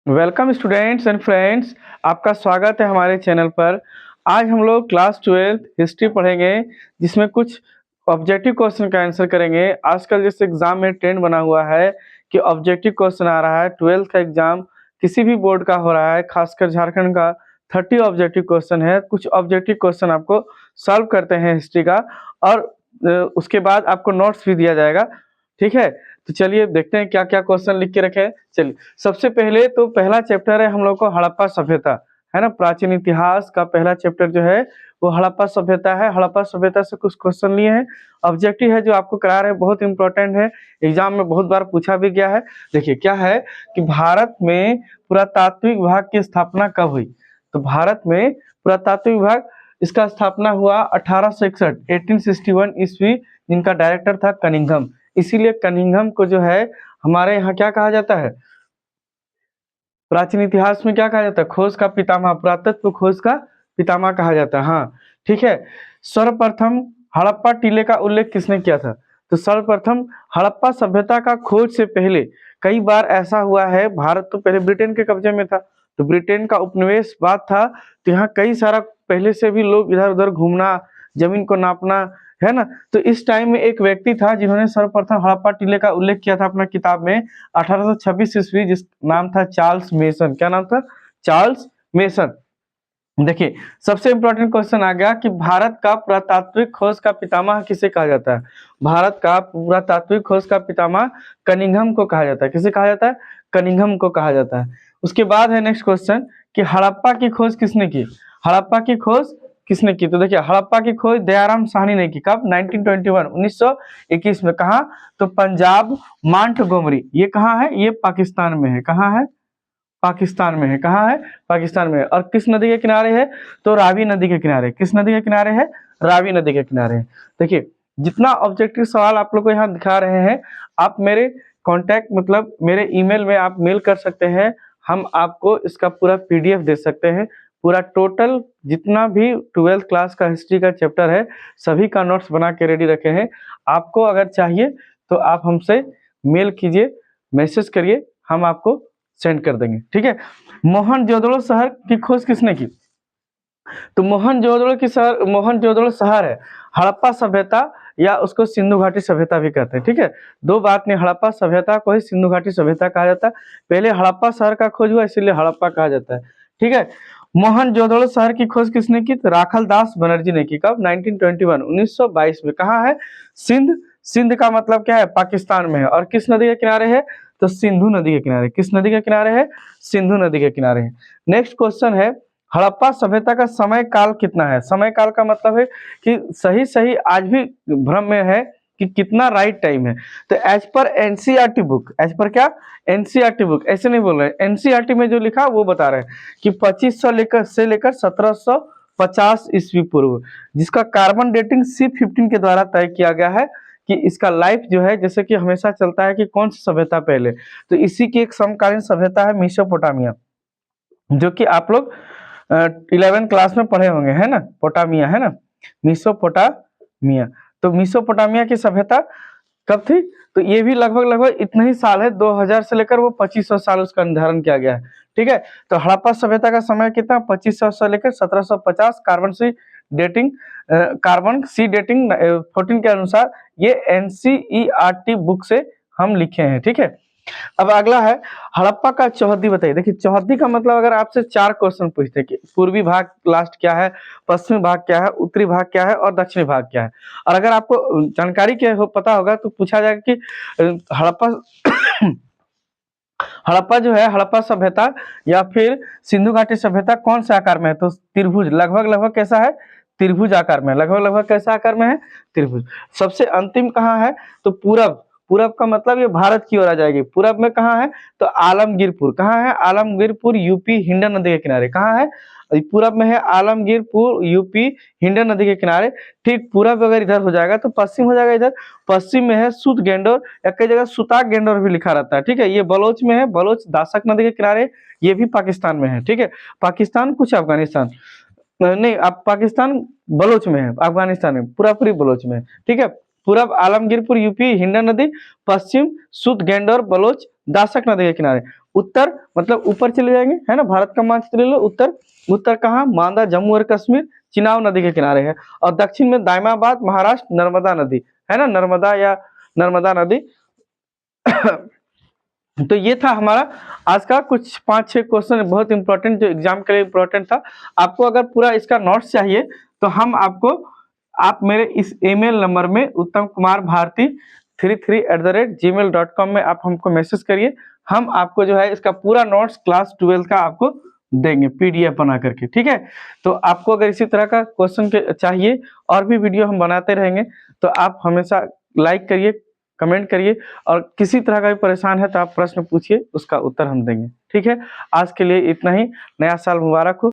Welcome students and friends, आपका स्वागत है हमारे चैनल पर। आज हम लोग क्लास 12 हिस्ट्री पढ़ेंगे, जिसमें कुछ ऑब्जेक्टिव क्वेश्चन का आंसर करेंगे। आजकल जैसे एग्जाम में ट्रेंड बना हुआ है कि ऑब्जेक्टिव क्वेश्चन आ रहा है। 12th का एग्जाम किसी भी बोर्ड का हो रहा है, खासकर झारखंड का 30 ऑब्जेक्टिव क्वेश्चन है। कुछ ऑब्जेक्टिव क्वेश्चन आपको सॉल्व करते हैं हिस्ट्री का, और उसके बाद आपको नोट्स भी दिया जाएगा। ठीक है, तो चलिए देखते हैं क्या क्या क्वेश्चन लिख के रखे हैं। चलिए, सबसे पहले तो पहला चैप्टर है हम लोग को हड़प्पा सभ्यता, है ना। प्राचीन इतिहास का पहला चैप्टर जो है वो हड़प्पा सभ्यता है। हड़प्पा सभ्यता से कुछ क्वेश्चन लिए हैं। ऑब्जेक्टिव है जो आपको करा रहे हैं, बहुत इंपॉर्टेंट है, एग्जाम में बहुत बार पूछा भी गया है। देखिए क्या है कि भारत में पुरातात्विक विभाग की स्थापना कब हुई। तो भारत में पुरातात्विक विभाग इसका स्थापना हुआ 1861 1861 ईस्वी, जिनका डायरेक्टर था कनिंघम। इसीलिए कनिंघम को जो है हमारे यहाँ क्या कहा जाता है, प्राचीन इतिहास में क्या कहा जाता है, खोज का पितामह, पुरातत्व खोज का पितामह कहा जाता है। हाँ ठीक है। सर्वप्रथम हड़प्पा टीले का उल्लेख किसने किया था। तो सर्वप्रथम हड़प्पा सभ्यता का खोज से पहले कई बार ऐसा हुआ है, भारत तो पहले ब्रिटेन के कब्जे में था, तो ब्रिटेन का उपनिवेश बाद था, तो यहाँ कई सारा पहले से भी लोग इधर उधर घूमना, जमीन को नापना, है ना। तो इस टाइम में एक व्यक्ति था जिन्होंने सर्वप्रथम हड़प्पा टीले का उल्लेख किया था अपना किताब में 1826 ईस्वी, जिस नाम था चार्ल्स मेसन। क्या नाम था? Charles mason. देखिए सबसे इंपॉर्टेंट क्वेश्चन आ गया कि भारत का पुरातात्विक खोज का पितामह किसे कहा जाता है। भारत का पुरातात्विक खोज का पितामह कनिंघम को कहा जाता है। किसे कहा जाता है? कनिंघम को कहा जाता है। उसके बाद है नेक्स्ट क्वेश्चन कि हड़प्पा की खोज किसने की। हड़प्पा की खोज किसने की? तो देखिए हड़प्पा की खोज दयाराम साहनी ने की। कब? 1921 1921 में। कहा? तो पंजाब मांटगोमरी। ये कहाँ है? ये पाकिस्तान में है। कहाँ है? पाकिस्तान में है। कहाँ है? पाकिस्तान में है। और किस नदी के किनारे है? तो रावी नदी के किनारे। किस नदी के किनारे है? रावी नदी के किनारे है। देखिए जितना ऑब्जेक्टिव सवाल आप लोग को यहाँ दिखा रहे हैं, आप मेरे कांटेक्ट मतलब मेरे ईमेल में आप मेल कर सकते हैं। हम आपको इसका पूरा पीडीएफ दे सकते हैं। पूरा टोटल जितना भी 12th क्लास का हिस्ट्री का चैप्टर है, सभी का नोट्स बना के रेडी रखे हैं। आपको अगर चाहिए तो आप हमसे मेल कीजिए, मैसेज करिए, हम आपको सेंड कर देंगे। ठीक है। मोहनजोदड़ो शहर की खोज किसने की? तो मोहनजोदड़ो शहर है हड़प्पा सभ्यता, या उसको सिंधु घाटी सभ्यता भी कहते हैं। ठीक है, दो बात नहीं, हड़प्पा सभ्यता को ही सिंधु घाटी सभ्यता कहा जाता है। पहले हड़प्पा शहर का खोज हुआ, इसीलिए हड़प्पा कहा जाता है। ठीक है। मोहनजोदड़ो शहर की खोज किसने की? तो राखल दास बनर्जी ने की। कब? 1921 1922 में। कहाँ है? सिंध। सिंध का मतलब क्या है? पाकिस्तान में है। और किस नदी के किनारे है? तो सिंधु नदी के किनारे। किस नदी के किनारे है? सिंधु नदी के किनारे है। नेक्स्ट क्वेश्चन है हड़प्पा सभ्यता का समय काल कितना है। समय काल का मतलब है कि सही सही आज भी भ्रम में है कि कितना राइट टाइम है। तो as per NCERT book, as per क्या? एनसीईआरटी बुक, ऐसे नहीं बोल रहे हैं, एनसीईआरटी में जो लिखा वो बता रहे हैं कि 2500 लेकर 1750 ईस्वी पूर्व, जिसका कार्बन डेटिंग C15 के द्वारा तय किया गया है कि इसका लाइफ जो है, जैसे कि हमेशा चलता है कि कौन सी सभ्यता पहले, तो इसी की एक समकालीन सभ्यता है मेसोपोटामिया, जो कि आप लोग 11 क्लास में पढ़े होंगे, है ना। पोटामिया, है ना, मेसोपोटामिया। तो मेसोपोटामिया की सभ्यता कब थी? तो ये भी लगभग लगभग इतना ही साल है, 2000 से लेकर वो 2500 साल उसका निर्धारण किया गया है। ठीक है। तो हड़प्पा सभ्यता का समय कितना? 2500 से लेकर 1750। कार्बन सी डेटिंग 14 के अनुसार ये एनसीईआरटी बुक से हम लिखे हैं। ठीक है। अब अगला है हड़प्पा का चौहद्दी बताइए। देखिए चौहद्दी का मतलब अगर आपसे 4 क्वेश्चन पूछते हैं कि पूर्वी भाग लास्ट क्या है, पश्चिमी भाग क्या है, उत्तरी भाग क्या है और दक्षिणी भाग क्या है, और अगर आपको जानकारी क्या हो पता होगा तो पूछा जाएगा कि हड़प्पा हड़प्पा जो है, हड़प्पा सभ्यता या फिर सिंधु घाटी सभ्यता कौन से आकार में है? तो त्रिभुज, लगभग लगभग कैसा है? त्रिभुज आकार में। लगभग लगभग कैसा आकार में है? त्रिभुज। सबसे अंतिम कहाँ है? तो पूरब। पूरब का मतलब ये भारत की ओर आ जाएगी। पूरब में कहाँ है? तो आलमगीरपुर। कहाँ है? आलमगीरपुर यूपी हिंडन नदी के किनारे। कहाँ है? पूरब में है आलमगीरपुर यूपी हिंडन नदी के किनारे। ठीक पूरब अगर इधर हो जाएगा तो पश्चिम हो जाएगा इधर। पश्चिम में है सुत गेंडोर, या कई जगह सुताक गेंडोर भी लिखा रहता है। ठीक है। ये बलोच में है, बलोच दासक नदी के किनारे, ये भी पाकिस्तान में है। ठीक है। पाकिस्तान कुछ अफगानिस्तान नहीं, अब पाकिस्तान बलोच में है, अफगानिस्तान में पूरा पूरी बलोच में है। ठीक है। पूरब आलमगीरपुर यूपी हिंडन नदी, पश्चिम सुत गैंडोर बलोच दासक नदी के किनारे। उत्तर मतलब ऊपर चले जाएंगे, है ना, भारत का मानचित्र ले लो। उत्तर, उत्तर कहाँ, मांदा जम्मू और कश्मीर चिनाब नदी के किनारे है। और दक्षिण में दायमाबाद महाराष्ट्र नर्मदा नदी, है ना, नर्मदा या नर्मदा नदी। तो ये था हमारा आज का कुछ 5-6 क्वेश्चन, बहुत इंपॉर्टेंट, जो एग्जाम के लिए इंपॉर्टेंट था। आपको अगर पूरा इसका नोट्स चाहिए तो हम आपको, आप मेरे इस ईमेल नंबर में उत्तम कुमार भारती 33@gmail.com में आप हमको मैसेज करिए। हम आपको जो है इसका पूरा नोट्स क्लास 12 का आपको देंगे पीडीएफ बना करके, ठीक है। तो आपको अगर इसी तरह का क्वेश्चन के चाहिए और भी वीडियो हम बनाते रहेंगे, तो आप हमेशा लाइक करिए, कमेंट करिए, और किसी तरह का भी परेशान है तो आप प्रश्न पूछिए, उसका उत्तर हम देंगे, ठीक है। आज के लिए इतना ही। नया साल मुबारक हो।